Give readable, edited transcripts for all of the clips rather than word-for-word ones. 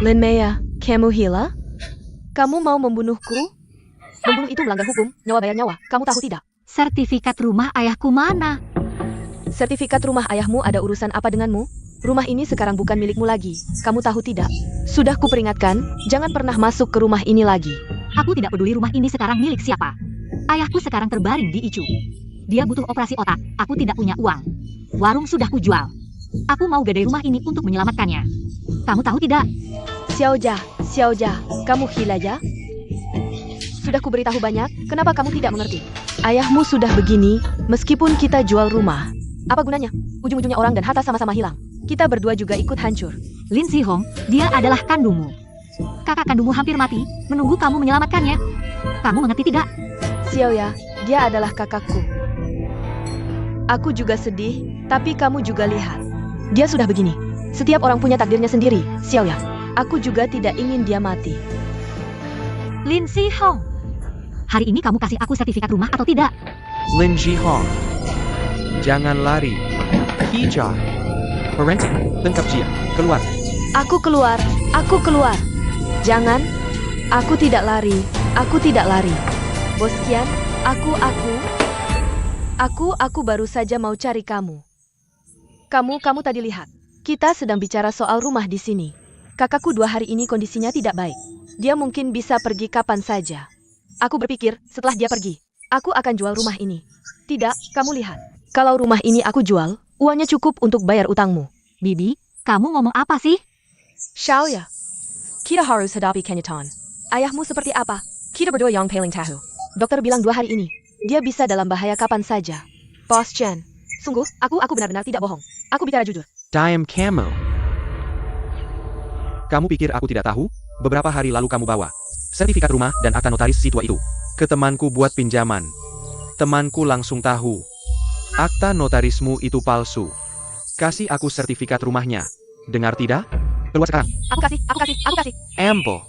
Lin Maya, kamu gila? Kamu mau membunuhku? Membunuh itu melanggar hukum, nyawa bayar nyawa, kamu tahu tidak? Sertifikat rumah ayahku mana? Sertifikat rumah ayahmu ada urusan apa denganmu? Rumah ini sekarang bukan milikmu lagi, kamu tahu tidak? Sudah kuperingatkan, jangan pernah masuk ke rumah ini lagi. Aku tidak peduli rumah ini sekarang milik siapa. Ayahku sekarang terbaring di ICU. Dia butuh operasi otak, aku tidak punya uang. Warung sudah kujual. Aku mau gadai rumah ini untuk menyelamatkannya. Kamu tahu tidak? Xiaojia, kamu gila ya? Sudah kuberitahu banyak, kenapa kamu tidak mengerti? Ayahmu sudah begini, meskipun kita jual rumah. Apa gunanya? Ujung-ujungnya orang dan harta sama-sama hilang. Kita berdua juga ikut hancur. Lin Si-hong, dia adalah kandungmu. Kakak kandungmu hampir mati, menunggu kamu menyelamatkannya. Kamu mengerti tidak? Xiaoya, dia adalah kakakku. Aku juga sedih, tapi kamu juga lihat. Dia sudah begini. Setiap orang punya takdirnya sendiri, Xiaoya. Aku juga tidak ingin dia mati. Lin Si-hong, hari ini kamu kasih aku sertifikat rumah atau tidak? Lin Si-hong, jangan lari. Hijau. Berhenti, tangkap dia, keluar. Aku keluar. Jangan, aku tidak lari. Bos Kian, aku baru saja mau cari kamu. Kamu tadi lihat. Kita sedang bicara soal rumah di sini. Kakakku 2 hari ini kondisinya tidak baik. Dia mungkin bisa pergi kapan saja. Aku berpikir, setelah dia pergi, aku akan jual rumah ini. Tidak, kamu lihat. Kalau rumah ini aku jual, uangnya cukup untuk bayar utangmu. Bibi, kamu ngomong apa sih? Xiaoya, kita harus hadapi kenyataan. Ayahmu seperti apa? Kita berdua yang paling tahu. Dokter bilang 2 hari ini, dia bisa dalam bahaya kapan saja. Bos Chen, sungguh, aku benar-benar tidak bohong. Aku bicara jujur. Diam kamu. Kamu pikir aku tidak tahu? Beberapa hari lalu kamu bawa sertifikat rumah dan akta notaris si tua itu ke temanku buat pinjaman. Temanku langsung tahu. Akta notarismu itu palsu. Kasih aku sertifikat rumahnya. Dengar tidak? Keluar sekarang. Aku kasih. Ample.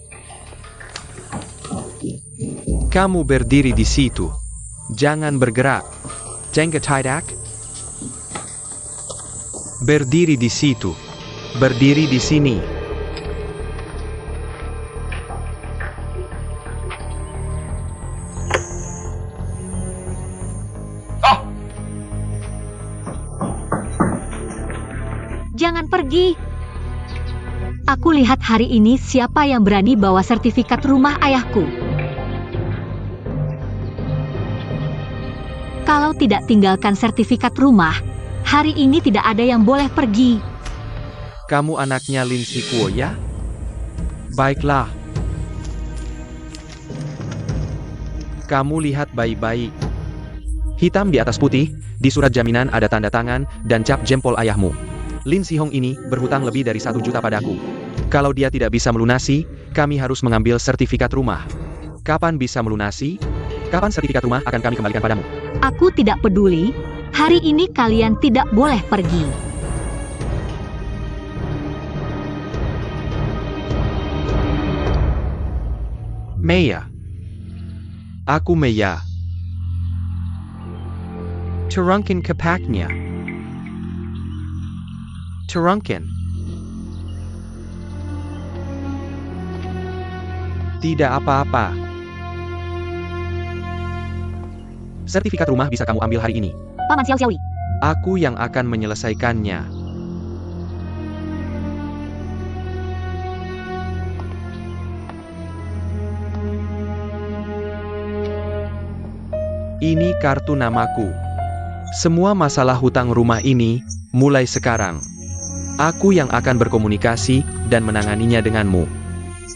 Kamu berdiri di situ. Jangan bergerak. Jangan tidak. Berdiri di situ. Berdiri di sini. Jangan pergi. Aku lihat hari ini siapa yang berani bawa sertifikat rumah ayahku. Kalau tidak tinggalkan sertifikat rumah, hari ini tidak ada yang boleh pergi. Kamu anaknya Lin Si Kuo ya? Baiklah. Kamu lihat baik-baik. Hitam di atas putih, di surat jaminan ada tanda tangan dan cap jempol ayahmu. Lin Si-hong ini berhutang lebih dari 1 juta padaku. Kalau dia tidak bisa melunasi, kami harus mengambil sertifikat rumah. Kapan bisa melunasi? Kapan sertifikat rumah akan kami kembalikan padamu? Aku tidak peduli. Hari ini kalian tidak boleh pergi. Maya. Aku Maya. Turunkan kapaknya. Turunkan. Tidak apa-apa. Sertifikat rumah bisa kamu ambil hari ini. Paman Xiao Xiaoyi. Aku yang akan menyelesaikannya. Ini kartu namaku. Semua masalah hutang rumah ini, mulai sekarang. Aku yang akan berkomunikasi dan menanganinya denganmu.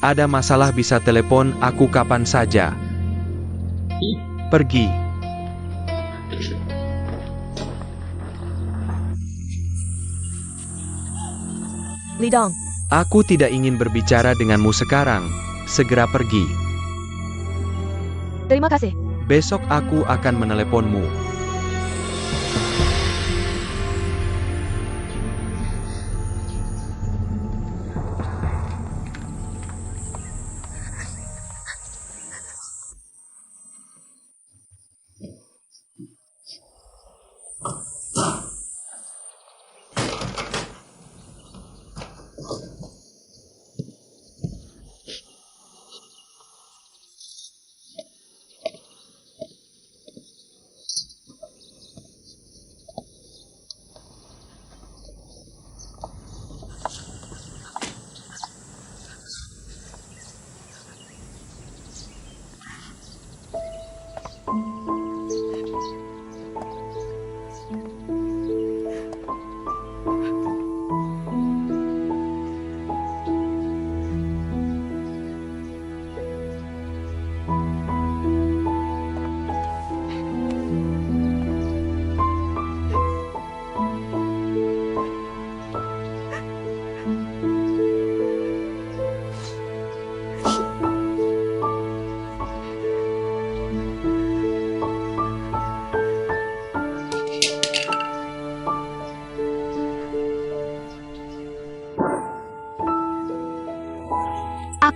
Ada masalah bisa telepon aku kapan saja. Pergi. Lidong, Aku tidak ingin berbicara denganmu sekarang. Segera pergi. terima kasih. Besok aku akan meneleponmu.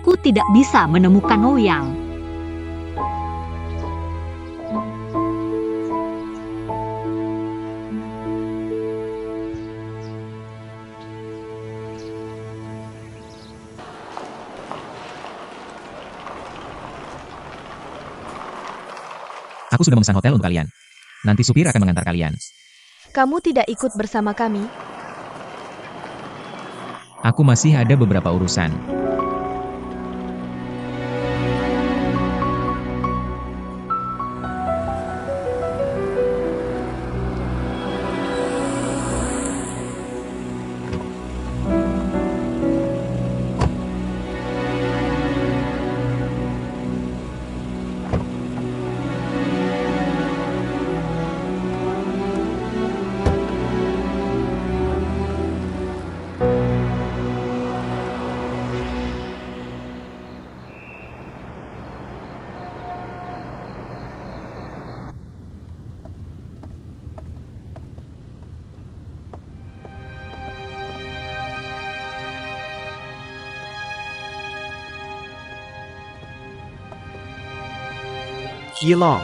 Aku tidak bisa menemukan Ouyang. Aku sudah memesan hotel untuk kalian. Nanti supir akan mengantar kalian. Kamu tidak ikut bersama kami? Aku masih ada beberapa urusan. Yilong.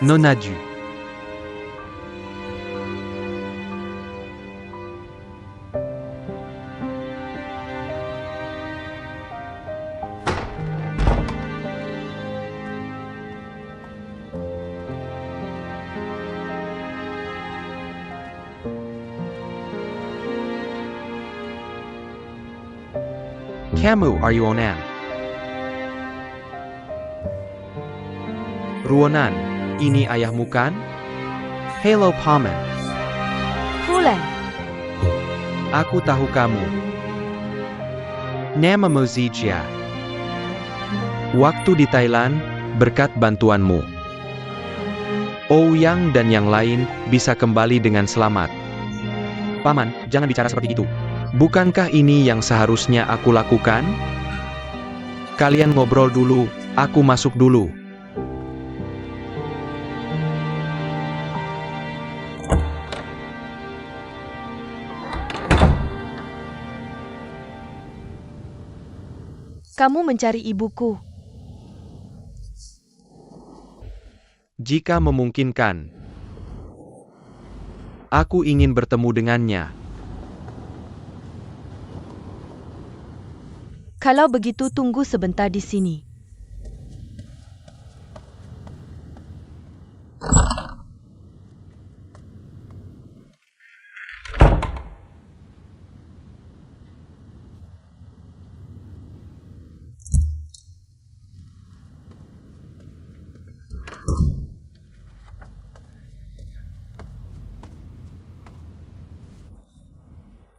Nonaju. Kamu are you onan? Ruonan, ini ayahmu kan? Hello Paman, Hulen, aku tahu kamu. Namamu Zijia. Waktu di Thailand, berkat bantuanmu, Ouyang dan yang lain bisa kembali dengan selamat. Paman, jangan bicara seperti itu. Bukankah ini yang seharusnya aku lakukan? Kalian ngobrol dulu, aku masuk dulu. kamu mencari ibuku. Jika memungkinkan, aku ingin bertemu dengannya. Kalau begitu tunggu sebentar di sini.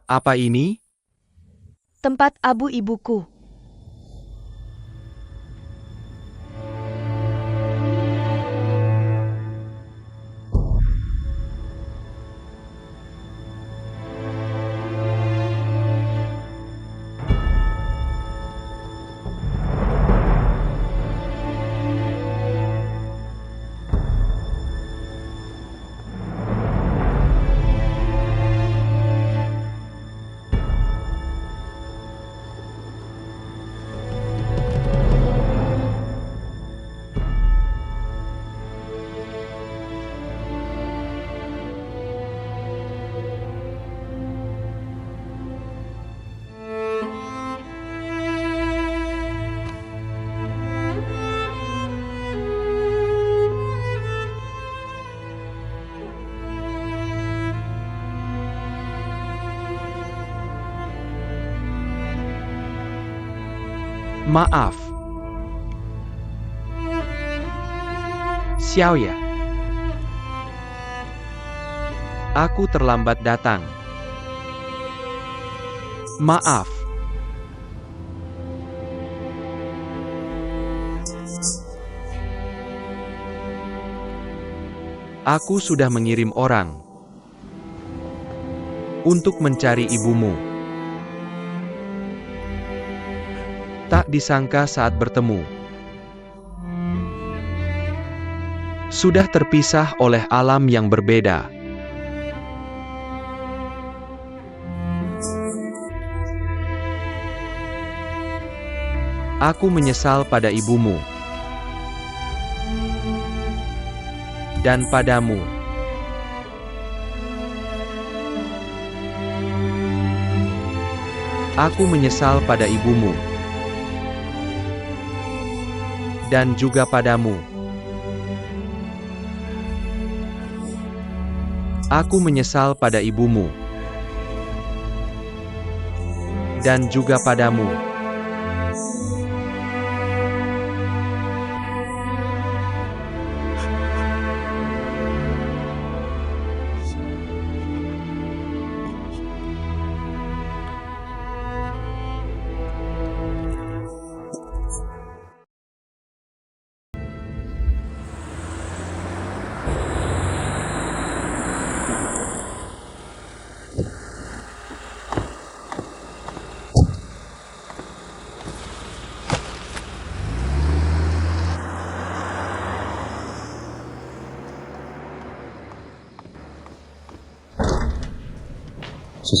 Apa ini? Tempat abu ibuku. Maaf. Xiaoya. Aku terlambat datang. Maaf. Aku sudah mengirim orang untuk mencari ibumu. Tak disangka saat bertemu, sudah terpisah oleh alam yang berbeda. Aku menyesal pada ibumu dan padamu. Aku menyesal pada ibumu dan juga padamu. Aku menyesal pada ibumu dan juga padamu.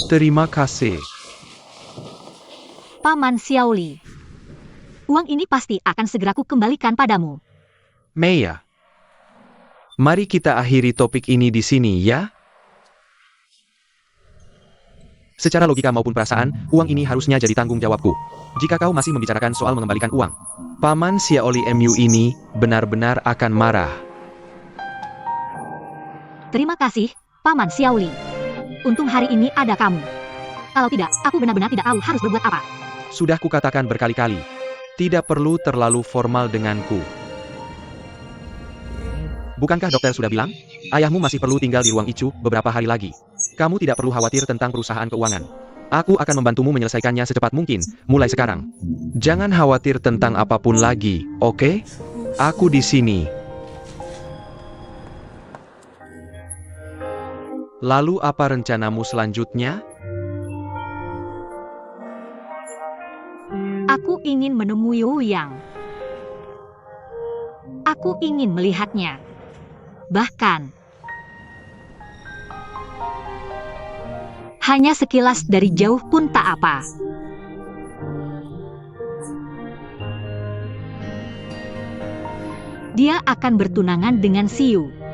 Terima kasih. Paman Xiaoli. Uang ini pasti akan segera kukembalikan padamu. Meiya, mari kita akhiri topik ini di sini ya. Secara logika maupun perasaan, uang ini harusnya jadi tanggung jawabku. Jika kau masih membicarakan soal mengembalikan uang, Paman Xiaoli MU ini benar-benar akan marah. Terima kasih, Paman Xiaoli. Untung hari ini ada kamu. Kalau tidak, aku benar-benar tidak tahu harus berbuat apa. Sudah kukatakan berkali-kali, tidak perlu terlalu formal denganku. Bukankah dokter sudah bilang, ayahmu masih perlu tinggal di ruang ICU beberapa hari lagi. Kamu tidak perlu khawatir tentang perusahaan keuangan. Aku akan membantumu menyelesaikannya secepat mungkin, mulai sekarang. Jangan khawatir tentang apapun lagi, oke? Aku di sini. Lalu apa rencanamu selanjutnya? Aku ingin menemui Ouyang. Aku ingin melihatnya. Bahkan, hanya sekilas dari jauh pun tak apa. Dia akan bertunangan dengan Xiu.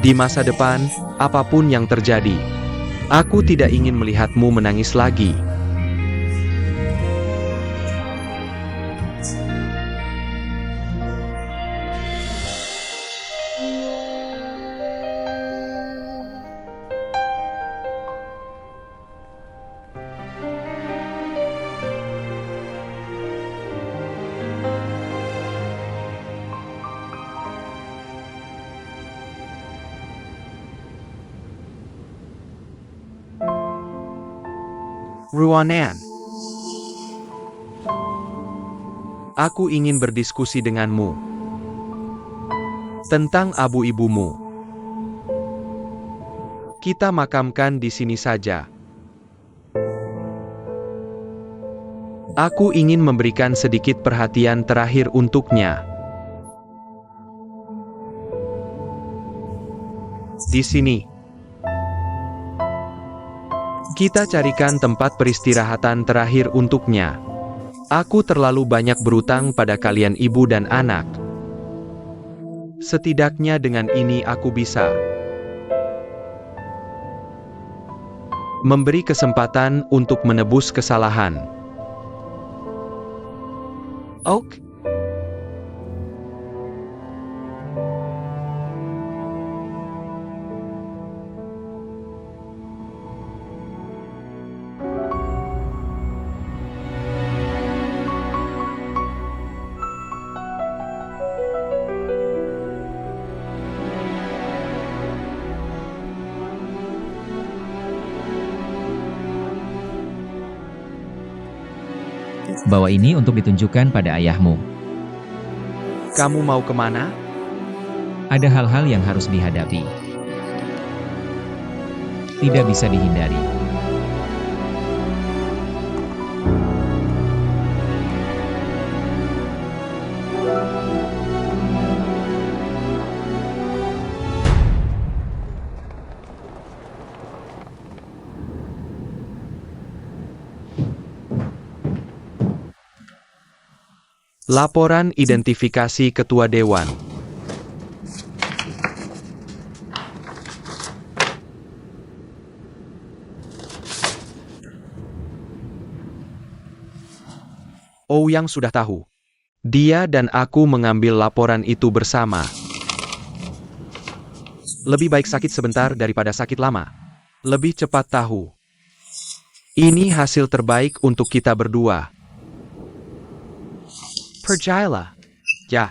Di masa depan, apapun yang terjadi, aku tidak ingin melihatmu menangis lagi. Ruanan, aku ingin berdiskusi denganmu tentang abu ibumu. Kita makamkan di sini saja. Aku ingin memberikan sedikit perhatian terakhir untuknya. Di sini. Kita carikan tempat peristirahatan terakhir untuknya. Aku terlalu banyak berutang pada kalian ibu dan anak. Setidaknya dengan ini aku bisa memberi kesempatan untuk menebus kesalahan. Oke. Bawa ini untuk ditunjukkan pada ayahmu. Kamu mau kemana? Ada hal-hal yang harus dihadapi. Tidak bisa dihindari. Laporan identifikasi Ketua Dewan. Ouyang sudah tahu. Dia dan aku mengambil laporan itu bersama. Lebih baik sakit sebentar daripada sakit lama. Lebih cepat tahu. Ini hasil terbaik untuk kita berdua. Percayalah. Ya.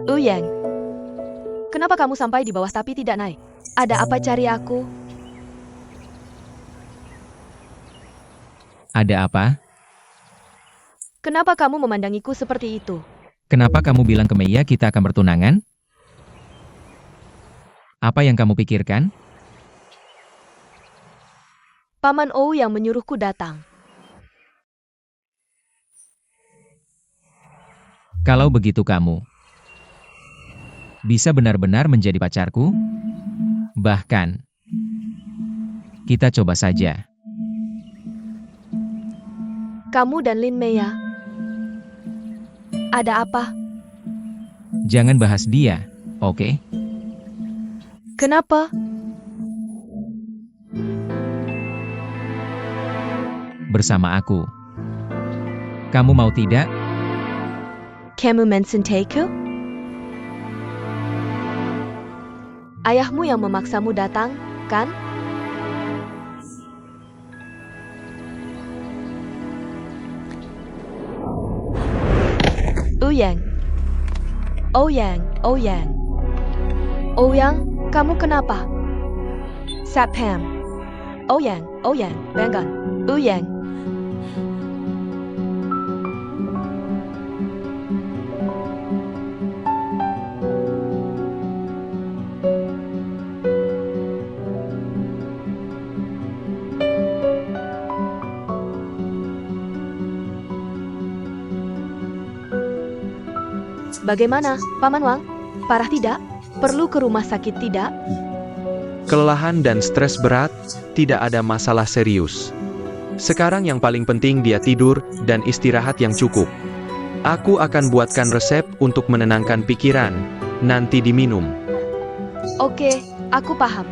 Ouyang, kenapa kamu sampai di bawah tapi tidak naik? Ada apa cari aku? Ada apa? Kenapa kamu memandangiku seperti itu? Kenapa kamu bilang ke Meiya kita akan bertunangan? Apa yang kamu pikirkan? Paman Ou yang menyuruhku datang. Kalau begitu kamu bisa benar-benar menjadi pacarku? Bahkan, kita coba saja. Kamu dan Lin Meiya. Ada apa? Jangan bahas dia, oke? Kenapa? Bersama aku. Kamu mau tidak? Kamu mensentaiku? Ayahmu yang memaksamu datang, kan? Ouyang. Ouyang, Ouyang. Ouyang, kamu kenapa? Sapham. Ouyang, Ouyang, Bangun. Ouyang. Bagaimana, Paman Wang? Parah tidak? Perlu ke rumah sakit tidak? Kelelahan dan stres berat, tidak ada masalah serius. Sekarang yang paling penting dia tidur dan istirahat yang cukup. Aku akan buatkan resep untuk menenangkan pikiran, nanti diminum. Oke, aku paham.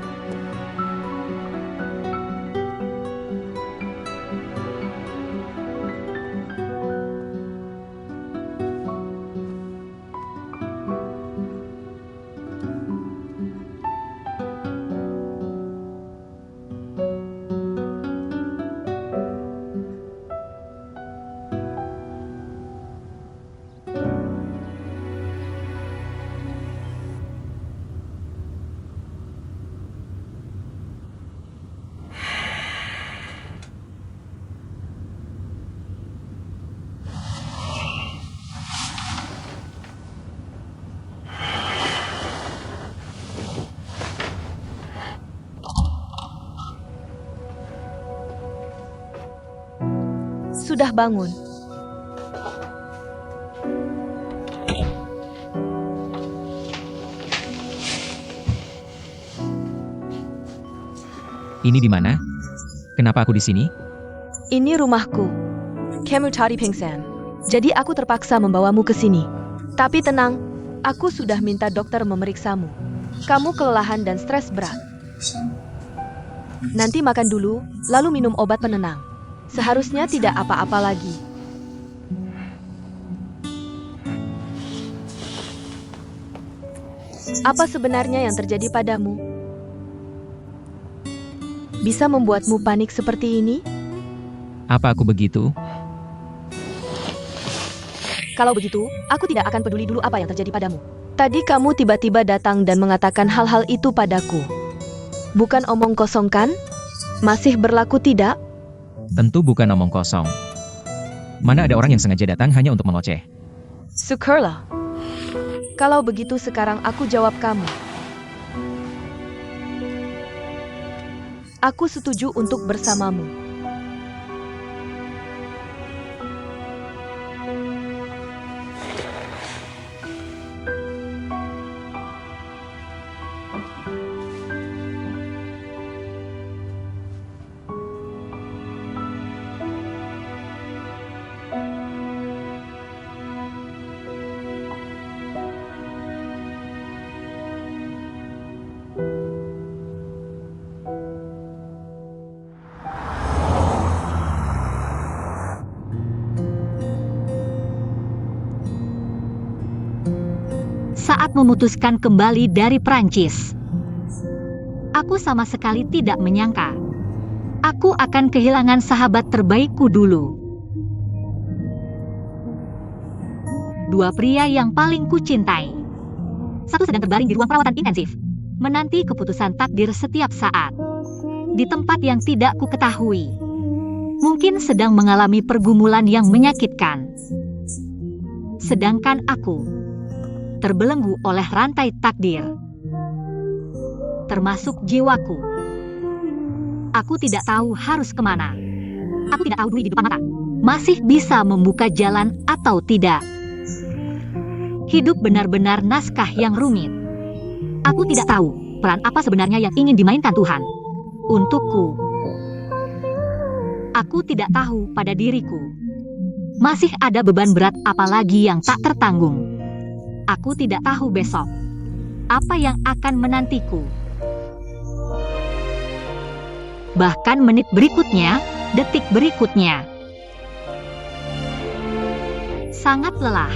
Sudah bangun. Ini di mana? Kenapa aku di sini? Ini rumahku. Kamu cari pingsan. Jadi aku terpaksa membawamu ke sini. Tapi tenang, aku sudah minta dokter memeriksamu. Kamu kelelahan dan stres berat. Nanti makan dulu, lalu minum obat penenang. Seharusnya tidak apa-apa lagi. Apa sebenarnya yang terjadi padamu? Bisa membuatmu panik seperti ini? Apa aku begitu? Kalau begitu, aku tidak akan peduli dulu apa yang terjadi padamu. Tadi kamu tiba-tiba datang dan mengatakan hal-hal itu padaku. Bukan omong kosong kan? Masih berlaku tidak? Tentu bukan omong kosong. Mana ada orang yang sengaja datang hanya untuk mengoceh. Syukurlah. Kalau begitu sekarang aku jawab kamu. Aku setuju untuk bersamamu. Saat memutuskan kembali dari Prancis, aku sama sekali tidak menyangka aku akan kehilangan sahabat terbaikku dulu. Dua pria yang paling kucintai. Satu sedang terbaring di ruang perawatan intensif, menanti keputusan takdir setiap saat. Di tempat yang tidak ku ketahui. Mungkin sedang mengalami pergumulan yang menyakitkan. Sedangkan aku terbelenggu oleh rantai takdir, termasuk jiwaku. Aku tidak tahu harus kemana. Aku tidak tahu Dwi di depan mata masih bisa membuka jalan atau tidak. Hidup benar-benar naskah yang rumit. Aku tidak tahu peran apa sebenarnya yang ingin dimainkan Tuhan untukku. Aku tidak tahu pada diriku. Masih ada beban berat apa lagi yang tak tertanggung. Aku tidak tahu besok apa yang akan menantiku. Bahkan menit berikutnya, detik berikutnya. Sangat lelah.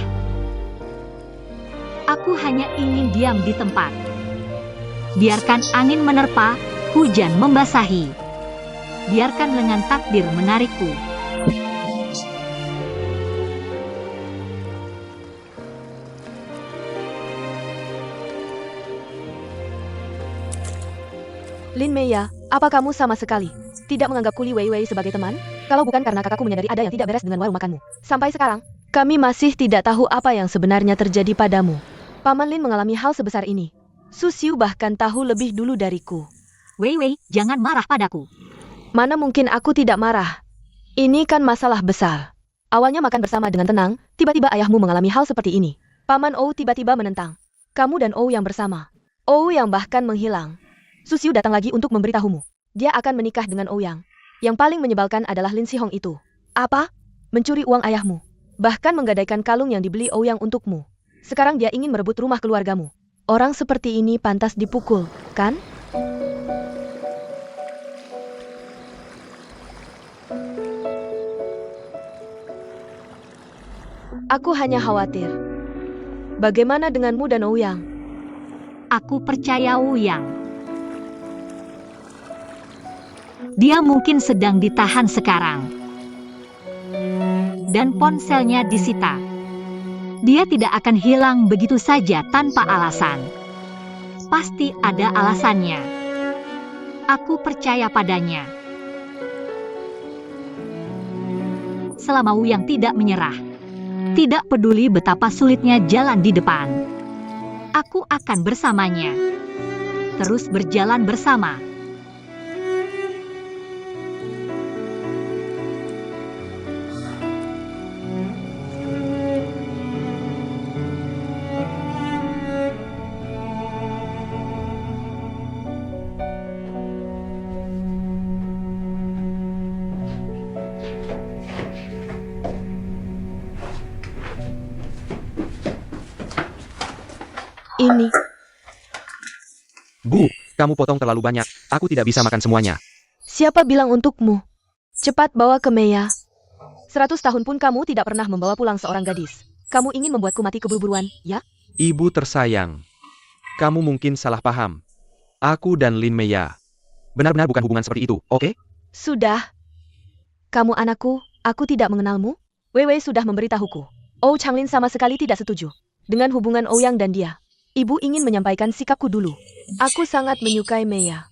Aku hanya ingin diam di tempat. Biarkan angin menerpa, hujan membasahi. Biarkan lengan takdir menarikku. Lin Meya, apa kamu sama sekali tidak menganggap Kuli Wei Wei sebagai teman? Kalau bukan karena kakakku menyadari ada yang tidak beres dengan warung makanmu. Sampai sekarang, kami masih tidak tahu apa yang sebenarnya terjadi padamu. Paman Lin mengalami hal sebesar ini. Su Xiu bahkan tahu lebih dulu dariku. Wei Wei, jangan marah padaku. Mana mungkin aku tidak marah. Ini kan masalah besar. Awalnya makan bersama dengan tenang, tiba-tiba ayahmu mengalami hal seperti ini. Paman Ou tiba-tiba menentang. Kamu dan Ou yang bersama. Ou yang bahkan menghilang. Susiu datang lagi untuk memberitahumu. Dia akan menikah dengan Ouyang. Yang paling menyebalkan adalah Lin Sihong itu. Apa? Mencuri uang ayahmu. Bahkan menggadaikan kalung yang dibeli Ouyang untukmu. Sekarang dia ingin merebut rumah keluargamu. Orang seperti ini pantas dipukul, kan? Aku hanya khawatir. Bagaimana denganmu dan Ouyang? Aku percaya Ouyang. Dia mungkin sedang ditahan sekarang. Dan ponselnya disita. Dia tidak akan hilang begitu saja tanpa alasan. Pasti ada alasannya. Aku percaya padanya. Selama Ouyang tidak menyerah, tidak peduli betapa sulitnya jalan di depan, aku akan bersamanya. Terus berjalan bersama. Ini. Bu, kamu potong terlalu banyak. Aku tidak bisa makan semuanya. Siapa bilang untukmu? Cepat bawa ke Meya. 100 tahun pun kamu tidak pernah membawa pulang seorang gadis. Kamu ingin membuatku mati keburu-buruan, ya? Ibu tersayang. Kamu mungkin salah paham. Aku dan Lin Meya benar-benar bukan hubungan seperti itu, oke? Sudah. Kamu anakku, aku tidak mengenalmu. Wei sudah memberitahuku. Ou Changlin sama sekali tidak setuju dengan hubungan Ouyang dan dia. Ibu ingin menyampaikan sikapku dulu. Aku sangat menyukai Meya.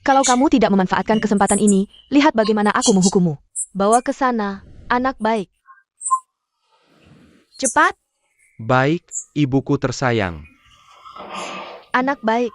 Kalau kamu tidak memanfaatkan kesempatan ini, lihat bagaimana aku menghukummu. Bawa ke sana, anak baik. Cepat, Baik, ibuku tersayang. anak baik.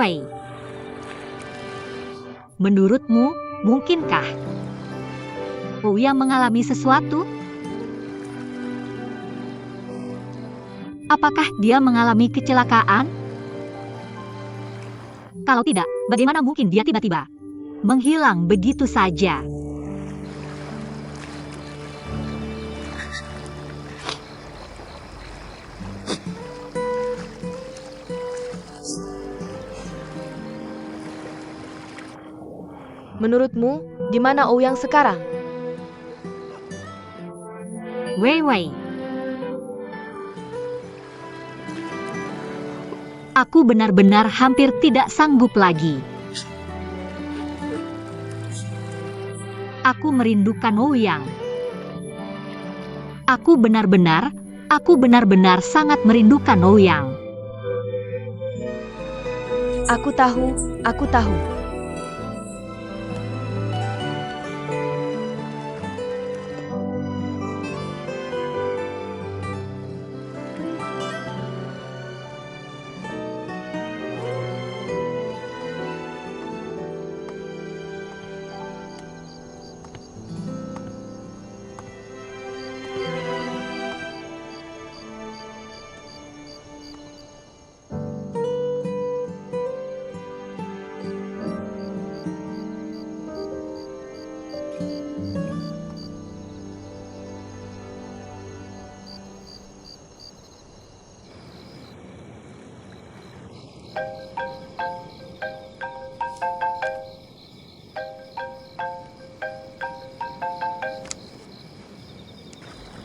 Wei. Menurutmu, mungkinkah Ouyang mengalami sesuatu? Apakah dia mengalami kecelakaan? Kalau tidak, bagaimana mungkin dia tiba-tiba menghilang begitu saja? Menurutmu, di mana Ouyang sekarang? Wei. Aku benar-benar hampir tidak sanggup lagi. Aku merindukan Ouyang. Aku benar-benar sangat merindukan Ouyang. Aku tahu.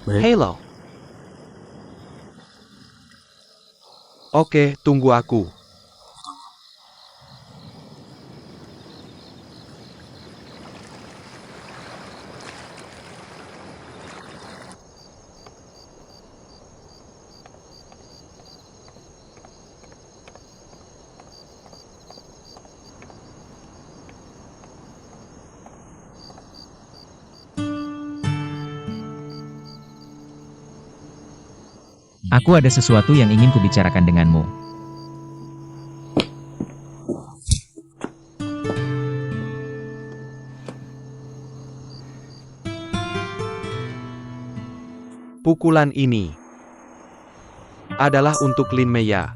Halo. Oke, tunggu aku. Aku ada sesuatu yang ingin kubicarakan denganmu. Pukulan ini adalah untuk Lin Meya.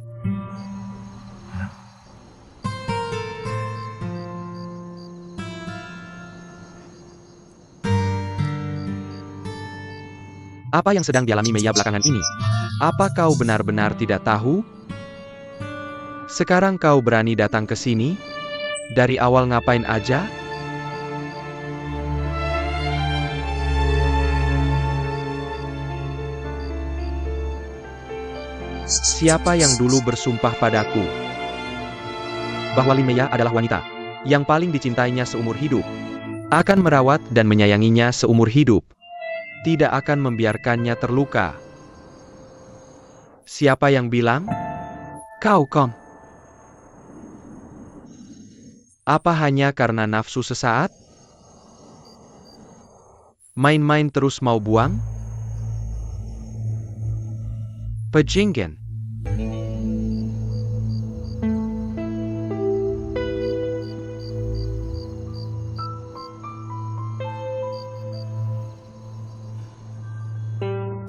Apa yang sedang dialami Meya belakangan ini? Apa kau benar-benar tidak tahu? Sekarang kau berani datang ke sini? Dari awal ngapain aja? Siapa yang dulu bersumpah padaku bahwa Lin Meya adalah wanita yang paling dicintainya seumur hidup, akan merawat dan menyayanginya seumur hidup, tidak akan membiarkannya terluka? Siapa yang bilang? Kau, Kong. Apa hanya karena nafsu sesaat? Main-main terus mau buang? Pejinggen.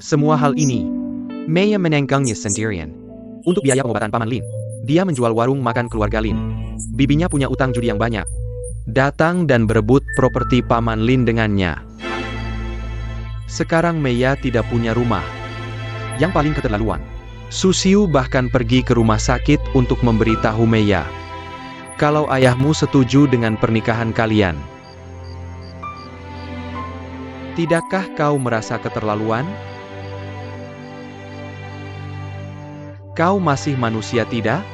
Semua hal ini, Meya menenggangnya sendirian. Untuk biaya pengobatan Paman Lin, dia menjual warung makan keluarga Lin. Bibinya punya utang judi yang banyak. Datang dan berebut properti Paman Lin dengannya. Sekarang Meya tidak punya rumah. Yang paling keterlaluan, Su Xiu bahkan pergi ke rumah sakit untuk memberitahu Meya kalau ayahmu setuju dengan pernikahan kalian. Tidakkah kau merasa keterlaluan? Kau masih manusia, tidak?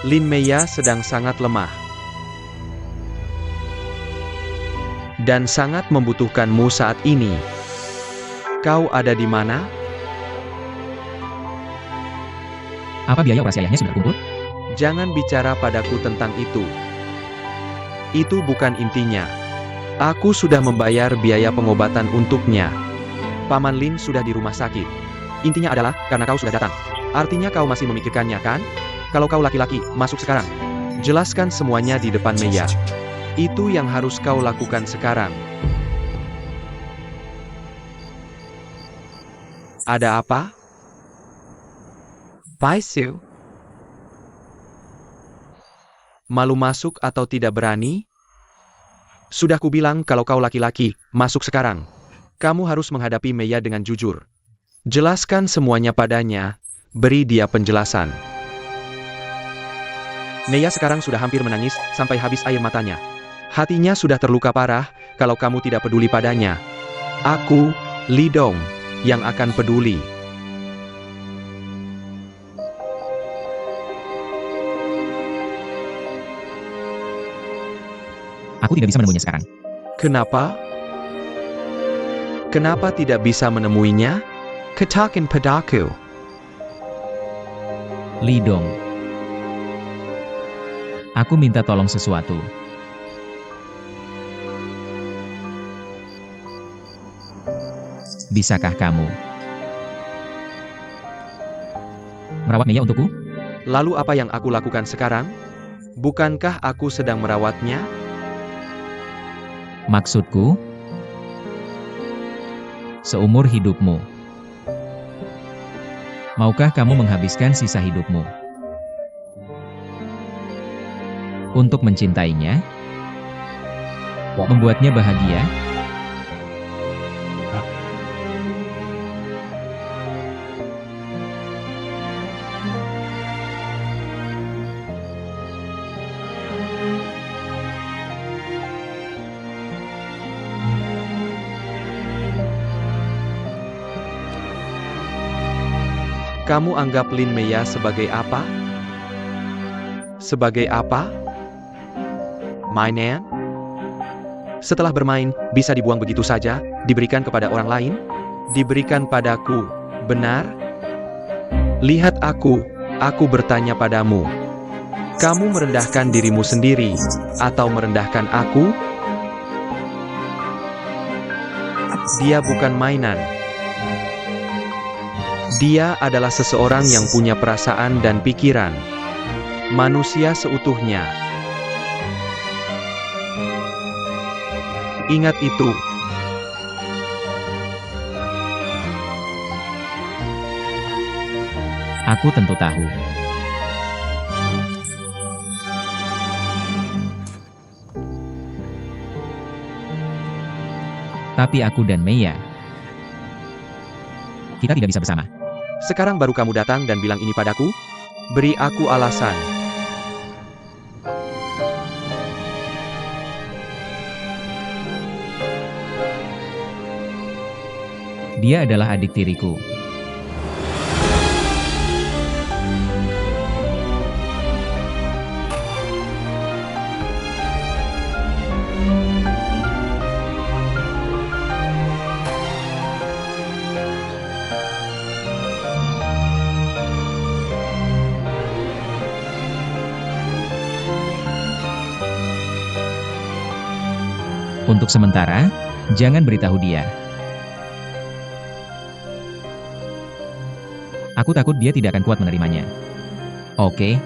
Lin Meya sedang sangat lemah dan sangat membutuhkanmu saat ini. Kau ada di mana? Apa biaya operasi ayahnya sudah kumpul? Jangan bicara padaku tentang itu. Itu bukan intinya. Aku sudah membayar biaya pengobatan untuknya. Paman Lin sudah di rumah sakit. Intinya adalah, karena kau sudah datang. Artinya kau masih memikirkannya, kan? Kalau kau laki-laki, masuk sekarang. Jelaskan semuanya di depan Meya. Itu yang harus kau lakukan sekarang. Ada apa? Pai Siu? Malu masuk atau tidak berani? Sudah kubilang kalau kau laki-laki, masuk sekarang. Kamu harus menghadapi Meya dengan jujur. Jelaskan semuanya padanya, beri dia penjelasan. Meya sekarang sudah hampir menangis, sampai habis air matanya. Hatinya sudah terluka parah, kalau kamu tidak peduli padanya. Aku, Li Dong, yang akan peduli. Aku tidak bisa menemuinya sekarang. Kenapa? Kenapa tidak bisa menemuinya? Katakan padaku. Li Dong. Aku minta tolong sesuatu. Bisakah kamu merawat Meya untukku? Lalu apa yang aku lakukan sekarang? Bukankah aku sedang merawatnya? Maksudku, seumur hidupmu. Maukah kamu menghabiskan sisa hidupmu untuk mencintainya? Membuatnya bahagia? Kamu anggap Lin Meya sebagai apa? Sebagai apa? Mainan? Setelah bermain, bisa dibuang begitu saja, diberikan kepada orang lain? Diberikan padaku, benar? Lihat aku bertanya padamu. Kamu merendahkan dirimu sendiri, atau merendahkan aku? Dia bukan mainan. Dia adalah seseorang yang punya perasaan dan pikiran. Manusia seutuhnya. Ingat itu. Aku tentu tahu. Tapi aku dan Meiya, kita tidak bisa bersama. Sekarang baru kamu datang dan bilang ini padaku? Beri aku alasan. Dia adalah adik tiriku. Untuk sementara, jangan beritahu dia. Aku takut dia tidak akan kuat menerimanya. Oke?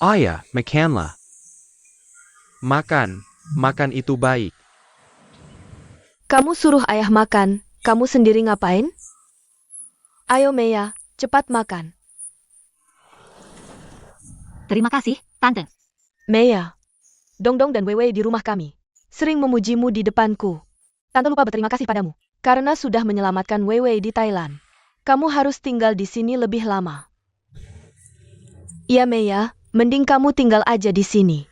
Ayah, makanlah. Makan itu baik. Kamu suruh ayah makan, kamu sendiri ngapain? Ayo Meiya, cepat makan. Terima kasih, Tante. Meiya, Dongdong dan Weiwei di rumah kami sering memujimu di depanku. Tante lupa berterima kasih padamu karena sudah menyelamatkan Weiwei di Thailand. Kamu harus tinggal di sini lebih lama. Iya Meiya, mending kamu tinggal aja di sini.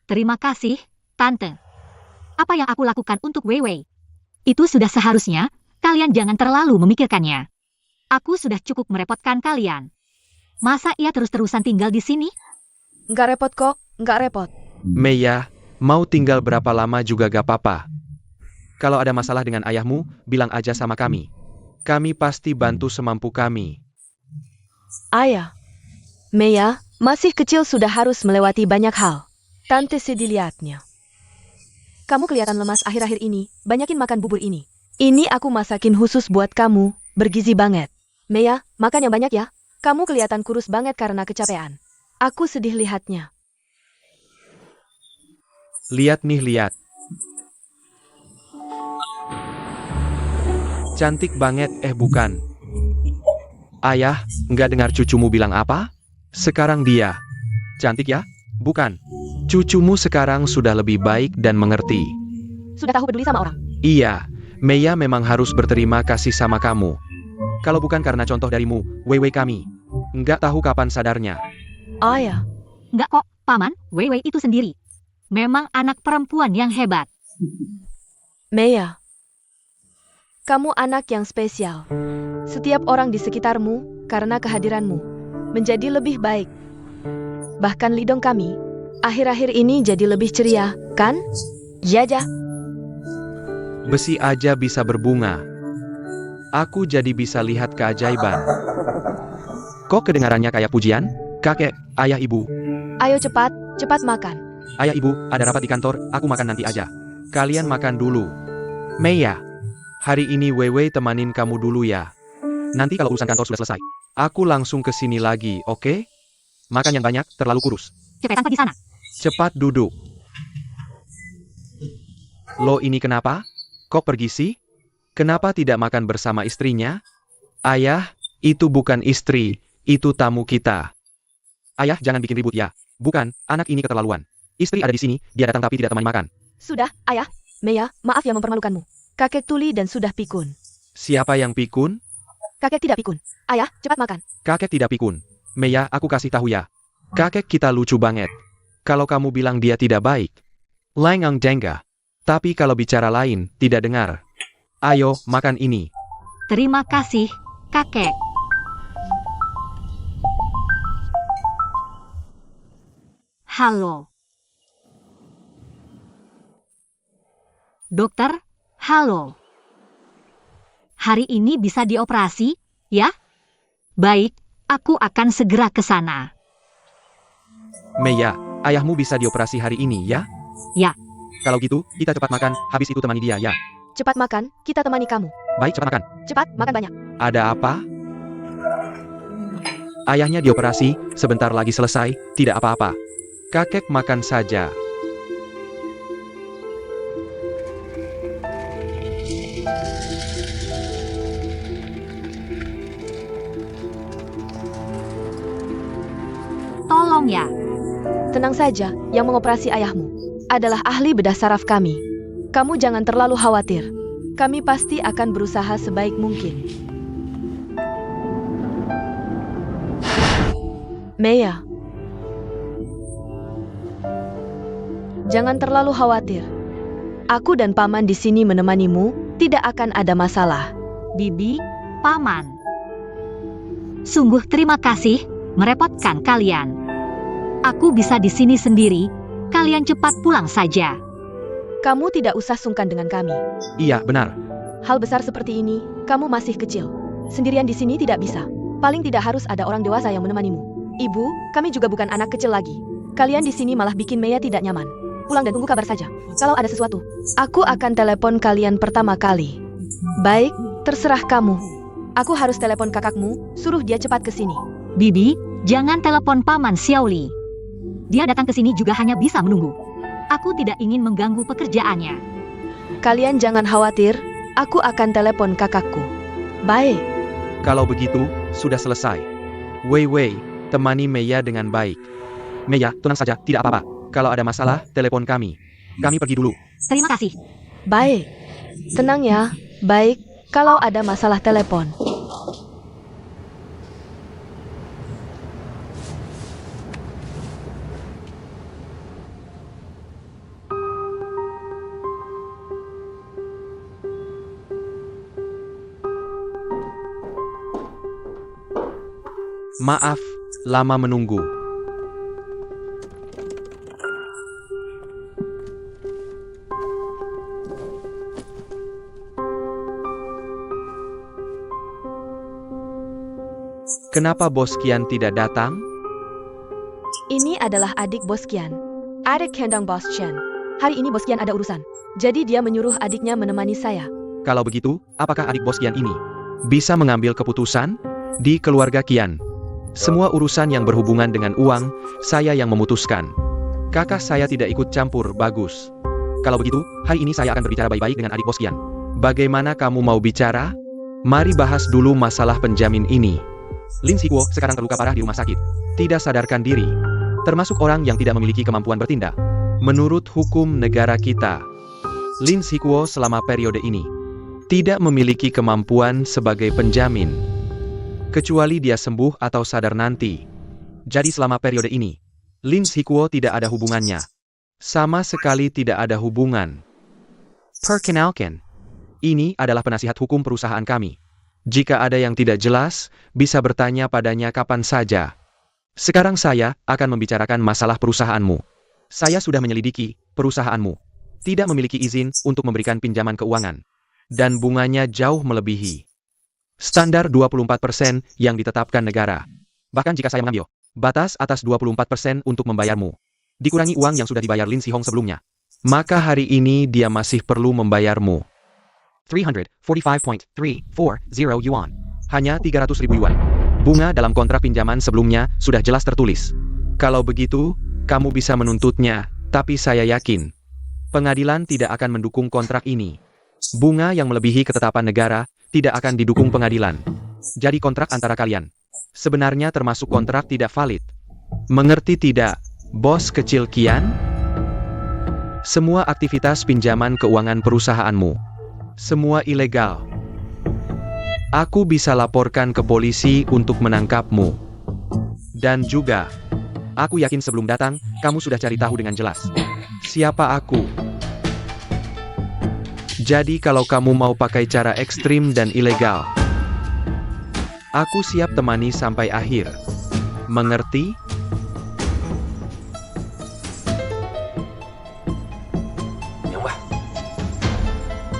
Terima kasih, Tante. Apa yang aku lakukan untuk Weiwei? Itu sudah seharusnya, kalian jangan terlalu memikirkannya. Aku sudah cukup merepotkan kalian. Masa ia terus-terusan tinggal di sini? Nggak repot kok, nggak repot. Meiya, mau tinggal berapa lama juga gak apa-apa. Kalau ada masalah dengan ayahmu, bilang aja sama kami. Kami pasti bantu semampu kami. Ayah, Meiya masih kecil sudah harus melewati banyak hal. Tante sedih lihatnya. Kamu kelihatan lemas akhir-akhir ini, banyakin makan bubur ini. Ini aku masakin khusus buat kamu, bergizi banget. Meiya, makan yang banyak ya. Kamu kelihatan kurus banget karena kecapean. Aku sedih lihatnya. Lihat nih, lihat. Cantik banget, bukan. Ayah, nggak dengar cucumu bilang apa? Sekarang dia. Cantik ya? Bukan. Cucumu sekarang sudah lebih baik dan mengerti. Sudah tahu peduli sama orang. Iya, Meiya memang harus berterima kasih sama kamu. Kalau bukan karena contoh darimu, Weiwei kami nggak tahu kapan sadarnya. Ayah, Enggak kok, Paman, Weiwei itu sendiri. Memang anak perempuan yang hebat. Meiya. Kamu anak yang spesial. Setiap orang di sekitarmu, karena kehadiranmu, menjadi lebih baik. Bahkan Lidong kami, akhir-akhir ini jadi lebih ceria, kan? Jaja. Besi aja bisa berbunga. Aku jadi bisa lihat keajaiban. Kok kedengarannya kayak pujian? Kakek, ayah, ibu. Ayo cepat, cepat makan. Ayah, ibu, ada rapat di kantor, aku makan nanti aja. Kalian makan dulu. Meiya, hari ini Weiwei temanin kamu dulu ya. Nanti kalau urusan kantor sudah selesai, aku langsung ke sini lagi, oke? Makan yang banyak, terlalu kurus. Cepetan pergi sana. Cepat duduk. Lo ini kenapa? Kok pergi sih? Kenapa tidak makan bersama istrinya? Ayah, itu bukan istri, itu tamu kita. Ayah, jangan bikin ribut ya. Bukan, anak ini keterlaluan. Istri ada di sini, dia datang tapi tidak temani makan. Sudah, ayah. Meiya, maaf ya mempermalukanmu. Kakek tuli dan sudah pikun. Siapa yang pikun? Kakek tidak pikun. Ayah, cepat makan. Kakek tidak pikun. Meiya, aku kasih tahu ya. Kakek kita lucu banget. Kalau kamu bilang dia tidak baik, Langang Dengga. Tapi kalau bicara lain, tidak dengar. Ayo, makan ini. Terima kasih, kakek. Halo. Dokter, halo. Hari ini bisa dioperasi, ya? Baik, aku akan segera ke sana. Meya, ayahmu bisa dioperasi hari ini, ya? Ya. Kalau gitu, kita cepat makan, habis itu temani dia, ya? Cepat makan, kita temani kamu. Baik, cepat makan. Cepat, makan banyak. Ada apa? Ayahnya dioperasi, sebentar lagi selesai, tidak apa-apa. Kakek makan saja. Tolong ya. Tenang saja, yang mengoperasi ayahmu adalah ahli bedah saraf kami. Kamu jangan terlalu khawatir. Kami pasti akan berusaha sebaik mungkin. Meya, jangan terlalu khawatir. Aku dan Paman di sini menemanimu, tidak akan ada masalah. Bibi, Paman. Sungguh terima kasih, merepotkan kalian. Aku bisa di sini sendiri, kalian cepat pulang saja. Kamu tidak usah sungkan dengan kami. Iya, benar. Hal besar seperti ini, kamu masih kecil. Sendirian di sini tidak bisa. Paling tidak harus ada orang dewasa yang menemanimu. Ibu, kami juga bukan anak kecil lagi. Kalian di sini malah bikin Meya tidak nyaman. Pulang dan tunggu kabar saja. Kalau ada sesuatu, aku akan telepon kalian pertama kali. Baik, terserah kamu. Aku harus telepon kakakmu, suruh dia cepat ke sini. Bibi, jangan telepon Paman Xiaoli. Dia datang ke sini juga hanya bisa menunggu. Aku tidak ingin mengganggu pekerjaannya. Kalian jangan khawatir, aku akan telepon kakakku. Baik. Kalau begitu, sudah selesai. Wei Wei, temani Meya dengan baik. Meya, tenang saja, tidak apa-apa. Kalau ada masalah, telepon kami. Kami pergi dulu. Terima kasih. Baik. Tenang ya. Baik, kalau ada masalah telepon. Maaf, lama menunggu. Kenapa Bos Kian tidak datang? Ini adalah adik Bos Kian. Adik kandung Bos Chen. Hari ini Bos Kian ada urusan. Jadi dia menyuruh adiknya menemani saya. Kalau begitu, apakah adik Bos Kian ini bisa mengambil keputusan di keluarga Kian? Semua urusan yang berhubungan dengan uang, saya yang memutuskan. Kakak saya tidak ikut campur, bagus. Kalau begitu, hari ini saya akan berbicara baik-baik dengan adik Bos Kian. Bagaimana kamu mau bicara? Mari bahas dulu masalah penjamin ini. Lin Sikuo sekarang terluka parah di rumah sakit. Tidak sadarkan diri. Termasuk orang yang tidak memiliki kemampuan bertindak. Menurut hukum negara kita, Lin Sikuo selama periode ini tidak memiliki kemampuan sebagai penjamin. Kecuali dia sembuh atau sadar nanti. Jadi selama periode ini, Lin Sikuo tidak ada hubungannya. Sama sekali tidak ada hubungan. Perkenalkan, ini adalah penasihat hukum perusahaan kami. Jika ada yang tidak jelas, bisa bertanya padanya kapan saja. Sekarang saya akan membicarakan masalah perusahaanmu. Saya sudah menyelidiki perusahaanmu. Tidak memiliki izin untuk memberikan pinjaman keuangan. Dan bunganya jauh melebihi standar 24% yang ditetapkan negara. Bahkan jika saya mengambil batas atas 24% untuk membayarmu, dikurangi uang yang sudah dibayar Lin Sihong sebelumnya, maka hari ini dia masih perlu membayarmu 345.340 yuan. Hanya 300.000 yuan. Bunga dalam kontrak pinjaman sebelumnya sudah jelas tertulis. Kalau begitu, kamu bisa menuntutnya, tapi saya yakin pengadilan tidak akan mendukung kontrak ini. Bunga yang melebihi ketetapan negara tidak akan didukung pengadilan. Jadi kontrak antara kalian sebenarnya termasuk kontrak tidak valid. Mengerti tidak, Bos kecil Kian? Semua aktivitas pinjaman keuangan perusahaanmu semua ilegal. Aku bisa laporkan ke polisi untuk menangkapmu. Dan juga, aku yakin sebelum datang, kamu sudah cari tahu dengan jelas. siapa aku. Jadi kalau kamu mau pakai cara ekstrim dan ilegal, aku siap temani sampai akhir. Mengerti?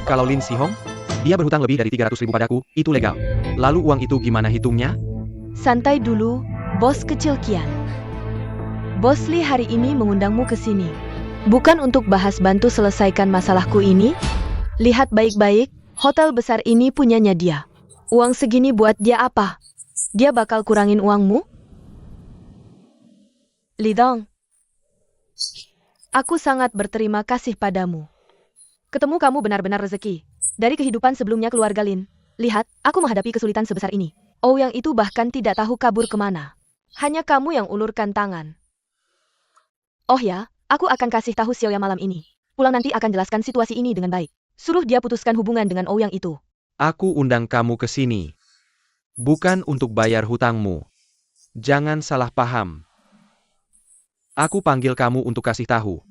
Kalau Lin Sihong, dia berhutang lebih dari 300.000 padaku, itu legal. Lalu uang itu gimana hitungnya? Santai dulu, bos kecil Kian. Bos Li hari ini mengundangmu ke sini. Bukan untuk bahas bantu selesaikan masalahku ini. Lihat baik-baik, hotel besar ini punyanya dia. Uang segini buat dia apa? Dia bakal kurangin uangmu? Li Dong, aku sangat berterima kasih padamu. Ketemu kamu benar-benar rezeki. Dari kehidupan sebelumnya keluarga Lin, lihat, aku menghadapi kesulitan sebesar ini. Yang itu bahkan tidak tahu kabur kemana. Hanya kamu yang ulurkan tangan. Oh ya, aku akan kasih tahu Xiaoya malam ini. Pulang nanti akan jelaskan situasi ini dengan baik. Suruh dia putuskan hubungan dengan Yang itu. Aku undang kamu ke sini. Bukan untuk bayar hutangmu. Jangan salah paham. Aku panggil kamu untuk kasih tahu.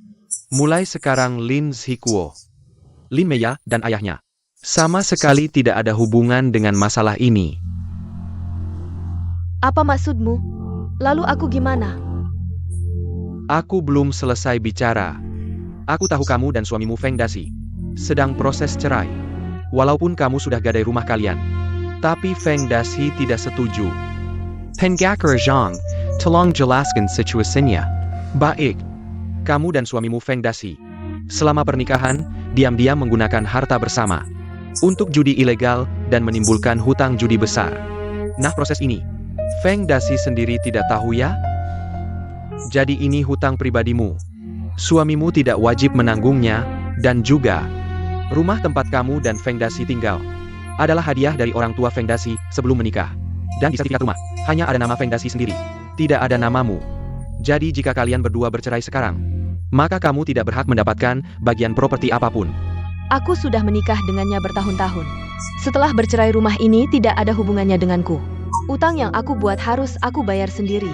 Mulai sekarang Lin Zhikuo, Lin Meya, dan ayahnya sama sekali tidak ada hubungan dengan masalah ini. Apa maksudmu? Lalu aku gimana? Aku belum selesai bicara. Aku tahu kamu dan suamimu Feng Daxi sedang proses cerai. Walaupun kamu sudah gadai rumah kalian. Tapi Feng Daxi tidak setuju. Penggakar Zhang, tolong jelaskan situasinya. Baik. Kamu dan suamimu Feng Daxi selama pernikahan, diam-diam menggunakan harta bersama untuk judi ilegal dan menimbulkan hutang judi besar. Nah, proses ini, Feng Daxi sendiri tidak tahu ya? Jadi ini hutang pribadimu. Suamimu tidak wajib menanggungnya, dan juga rumah tempat kamu dan Feng Daxi tinggal adalah hadiah dari orang tua Feng Daxi sebelum menikah. Dan di sertifikat rumah, hanya ada nama Feng Daxi sendiri, tidak ada namamu. Jadi jika kalian berdua bercerai sekarang, maka kamu tidak berhak mendapatkan bagian properti apapun. Aku sudah menikah dengannya bertahun-tahun. Setelah bercerai rumah ini tidak ada hubungannya denganku. Utang yang aku buat harus aku bayar sendiri.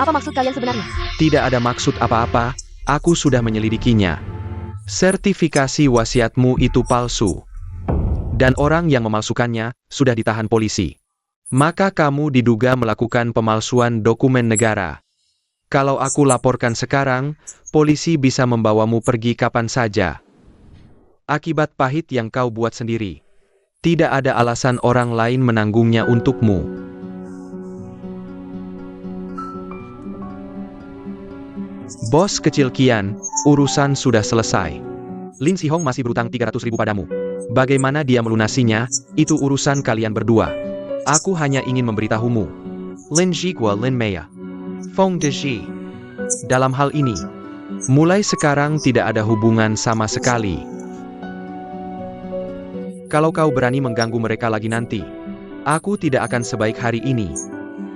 Apa maksud kalian sebenarnya? Tidak ada maksud apa-apa, aku sudah menyelidikinya. Sertifikasi wasiatmu itu palsu. Dan orang yang memalsukannya sudah ditahan polisi. Maka kamu diduga melakukan pemalsuan dokumen negara. Kalau aku laporkan sekarang, polisi bisa membawamu pergi kapan saja. Akibat pahit yang kau buat sendiri. Tidak ada alasan orang lain menanggungnya untukmu. Bos kecil Kian, urusan sudah selesai. Lin Sihong masih berutang 300.000 padamu. Bagaimana dia melunasinya, itu urusan kalian berdua. Aku hanya ingin memberitahumu. Lin Zhikuo Lin Meya, Feng Daxi. Dalam hal ini, mulai sekarang tidak ada hubungan sama sekali. Kalau kau berani mengganggu mereka lagi nanti, aku tidak akan sebaik hari ini.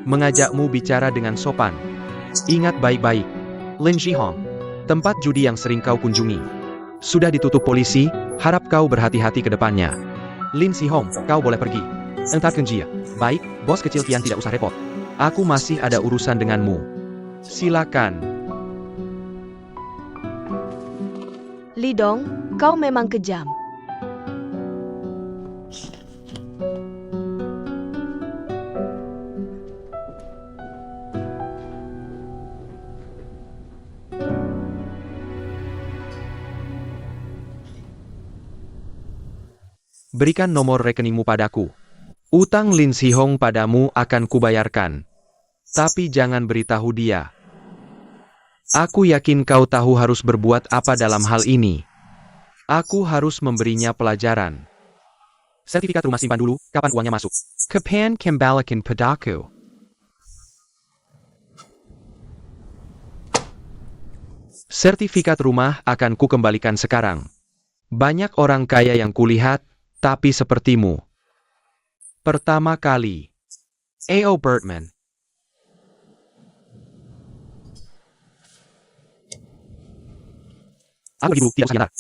Mengajakmu bicara dengan sopan. Ingat baik-baik, Lin Zhihong, tempat judi yang sering kau kunjungi sudah ditutup polisi, harap kau berhati-hati ke depannya. Lin Zhihong, kau boleh pergi. Entar Kenjia. Baik, bos kecil Kian tidak usah repot. Aku masih ada urusan denganmu. Silakan. Li Dong, kau memang kejam. Berikan nomor rekeningmu padaku. Utang Lin Zhihong padamu akan kubayarkan. Tapi jangan beritahu dia. Aku yakin kau tahu harus berbuat apa dalam hal ini. Aku harus memberinya pelajaran. Sertifikat rumah simpan dulu, kapan uangnya masuk. Kapan kembalikan padaku? Sertifikat rumah akan kukembalikan sekarang. Banyak orang kaya yang kulihat, tapi sepertimu. Pertama kali. A.O. Bertman. Aku lagi tidak usah nyantar.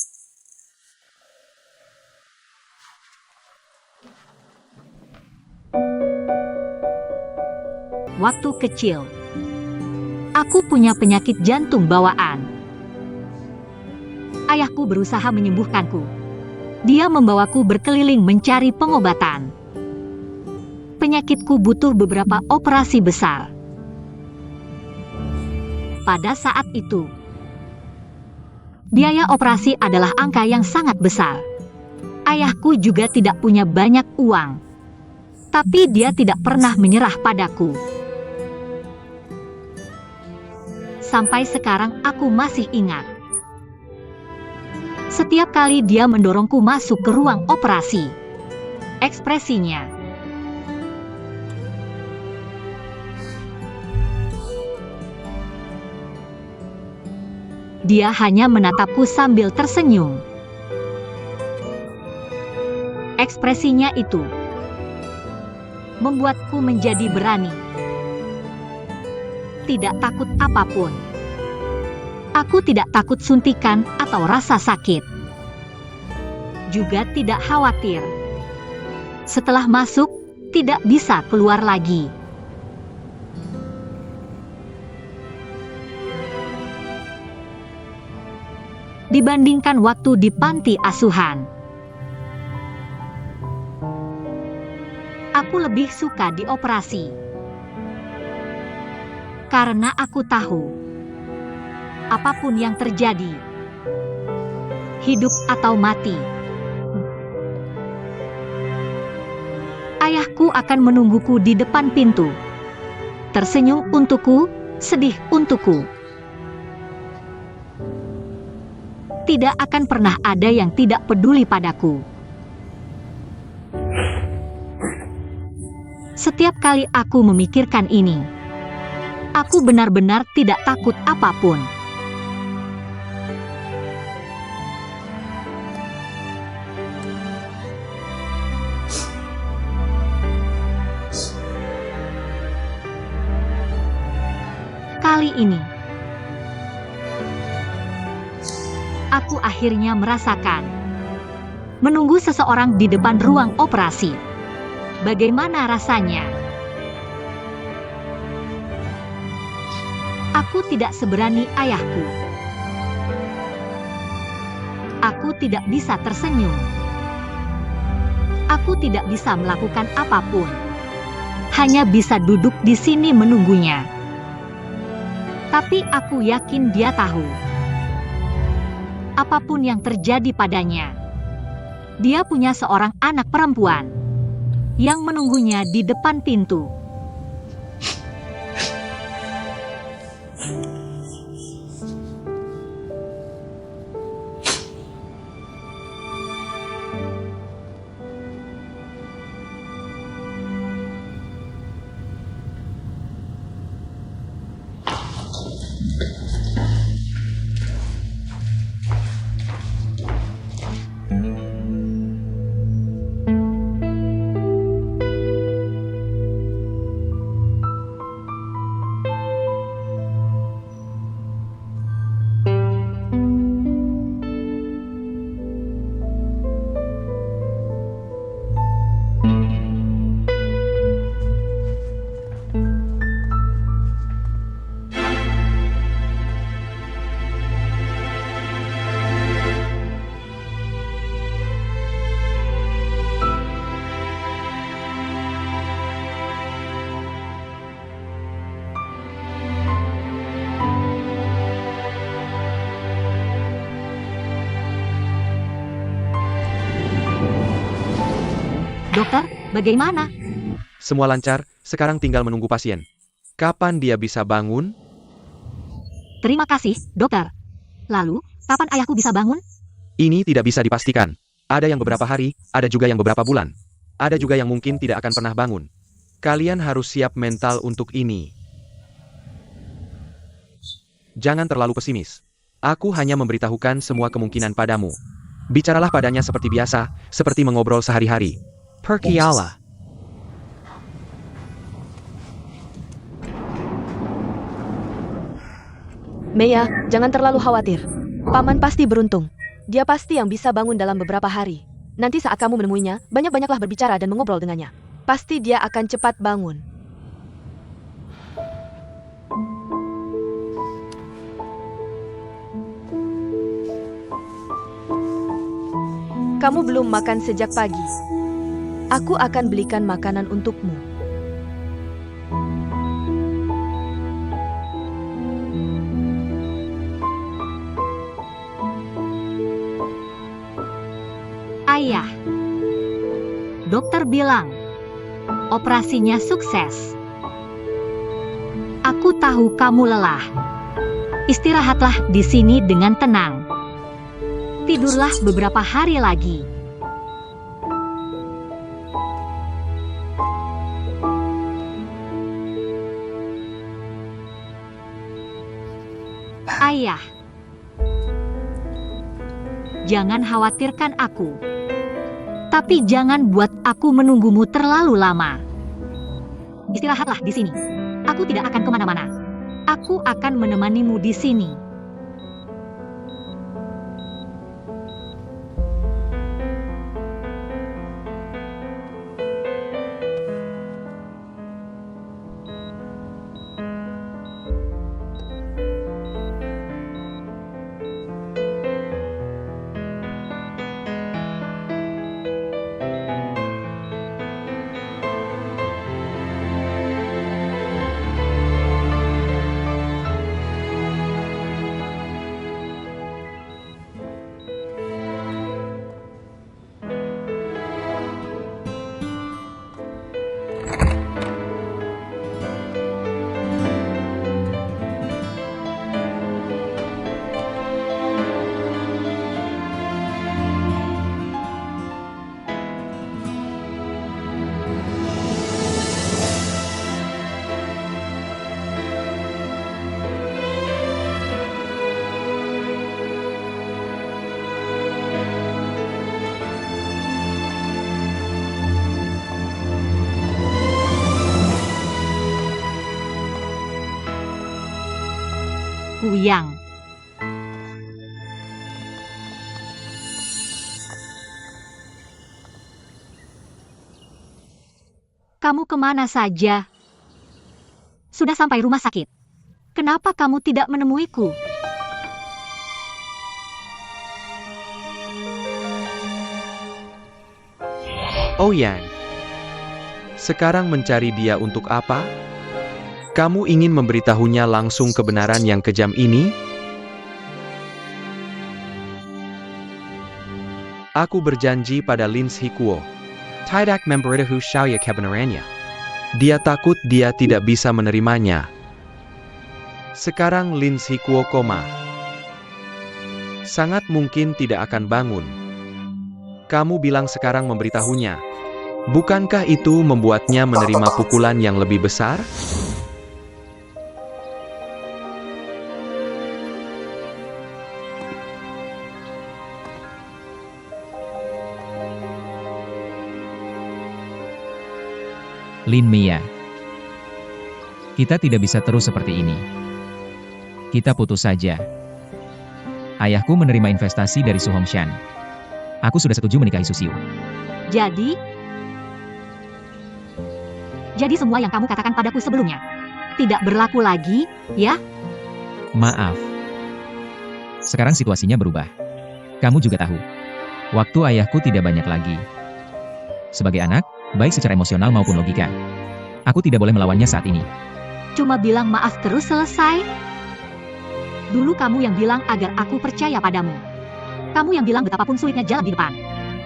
Waktu kecil. Aku punya penyakit jantung bawaan. Ayahku berusaha menyembuhkanku. Dia membawaku berkeliling mencari pengobatan. Penyakitku butuh beberapa operasi besar. Pada saat itu, biaya operasi adalah angka yang sangat besar. Ayahku juga tidak punya banyak uang. Tapi dia tidak pernah menyerah padaku. Sampai sekarang aku masih ingat. Setiap kali dia mendorongku masuk ke ruang operasi, ekspresinya dia hanya menatapku sambil tersenyum. Ekspresinya itu membuatku menjadi berani. Tidak takut apapun. Aku tidak takut suntikan atau rasa sakit. Juga tidak khawatir. Setelah masuk, tidak bisa keluar lagi. Dibandingkan waktu di panti asuhan, aku lebih suka dioperasi. Karena aku tahu, apapun yang terjadi, hidup atau mati, ayahku akan menungguku di depan pintu. Tersenyum untukku, sedih untukku. Tidak akan pernah ada yang tidak peduli padaku. Setiap kali aku memikirkan ini, aku benar-benar tidak takut apapun. Kali ini, aku akhirnya merasakan menunggu seseorang di depan ruang operasi. Bagaimana rasanya? Aku tidak seberani ayahku. Aku tidak bisa tersenyum. Aku tidak bisa melakukan apapun. Hanya bisa duduk di sini menunggunya. Tapi aku yakin dia tahu. Apapun yang terjadi padanya, dia punya seorang anak perempuan yang menunggunya di depan pintu. Dokter, bagaimana? Semua lancar, sekarang tinggal menunggu pasien. Kapan dia bisa bangun? Terima kasih, dokter. Lalu, kapan ayahku bisa bangun? Ini tidak bisa dipastikan. Ada yang beberapa hari, ada juga yang beberapa bulan. Ada juga yang mungkin tidak akan pernah bangun. Kalian harus siap mental untuk ini. Jangan terlalu pesimis. Aku hanya memberitahukan semua kemungkinan padamu. Bicaralah padanya seperti biasa, seperti mengobrol sehari-hari. Perkiala. Mea, jangan terlalu khawatir. Paman pasti beruntung. Dia pasti yang bisa bangun dalam beberapa hari. Nanti saat kamu menemuinya, banyak-banyaklah berbicara dan mengobrol dengannya. Pasti dia akan cepat bangun. Kamu belum makan sejak pagi. Aku akan belikan makanan untukmu. Ayah, dokter bilang operasinya sukses. Aku tahu kamu lelah. Istirahatlah di sini dengan tenang. Tidurlah beberapa hari lagi. Ayah, jangan khawatirkan aku. Tapi jangan buat aku menunggumu terlalu lama. Istirahatlah di sini. Aku tidak akan kemana-mana. Aku akan menemanimu di sini. Yang kamu kemana saja? Sudah sampai rumah sakit. Kenapa kamu tidak menemuiku? Yang. Sekarang mencari dia untuk apa? Kamu ingin memberitahunya langsung kebenaran yang kejam ini? Aku berjanji pada Lin Hikuo. Tidak memberitahu saya kebenarannya. Dia takut dia tidak bisa menerimanya. Sekarang Lin Hikuo koma. Sangat mungkin tidak akan bangun. Kamu bilang sekarang memberitahunya. Bukankah itu membuatnya menerima pukulan yang lebih besar? Lin Mia. Kita tidak bisa terus seperti ini. Kita putus saja. Ayahku menerima investasi dari Su Hongshan. Aku sudah setuju menikahi Susiu. Jadi semua yang kamu katakan padaku sebelumnya tidak berlaku lagi, ya? Maaf. Sekarang situasinya berubah. Kamu juga tahu. Waktu ayahku tidak banyak lagi. Sebagai anak, baik secara emosional maupun logika, aku tidak boleh melawannya saat ini. Cuma bilang maaf terus selesai? Dulu kamu yang bilang agar aku percaya padamu. Kamu yang bilang betapapun sulitnya jalan di depan,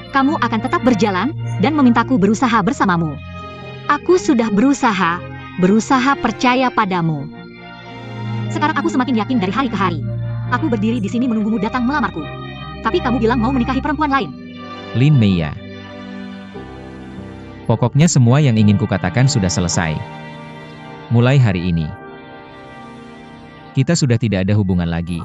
kamu akan tetap berjalan dan memintaku berusaha bersamamu. Aku sudah berusaha percaya padamu. Sekarang aku semakin yakin dari hari ke hari. Aku berdiri di sini menunggumu datang melamarku. Tapi kamu bilang mau menikahi perempuan lain. Lin Mia. Pokoknya semua yang ingin kukatakan sudah selesai. Mulai hari ini, kita sudah tidak ada hubungan lagi.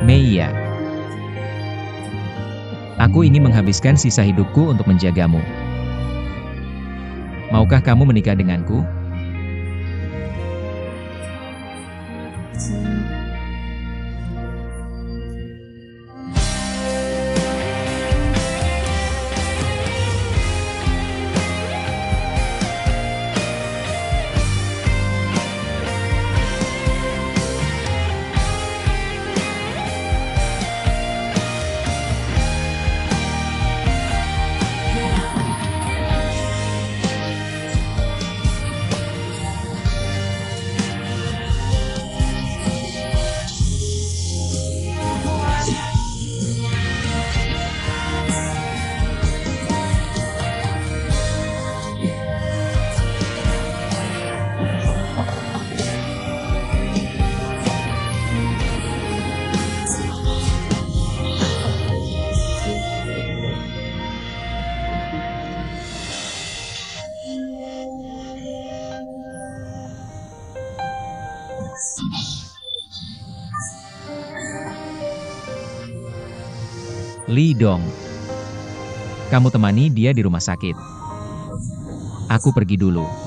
Meiya. Aku ingin menghabiskan sisa hidupku untuk menjagamu. Maukah kamu menikah denganku? Li Dong. Kamu temani dia di rumah sakit. Aku pergi dulu.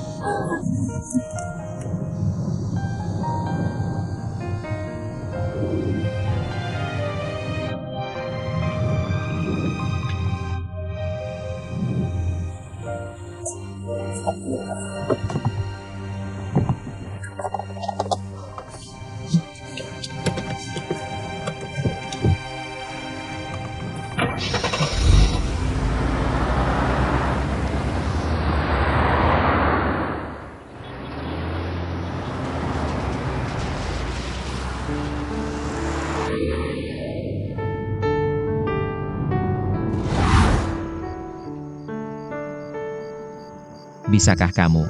Bisakah kamu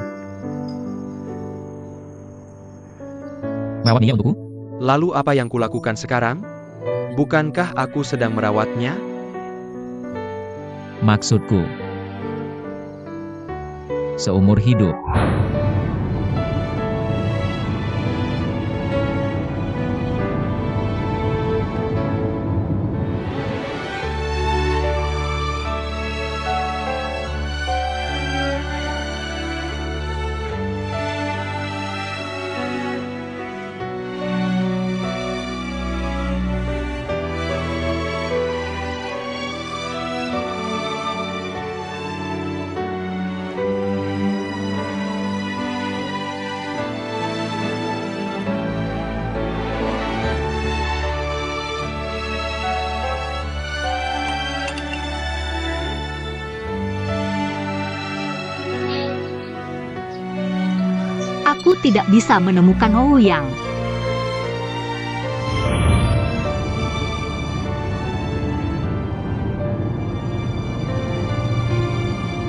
merawat Mia untukku? Lalu apa yang kulakukan sekarang? Bukankah aku sedang merawatnya? Maksudku, seumur hidup. Aku tidak bisa menemukan Ouyang.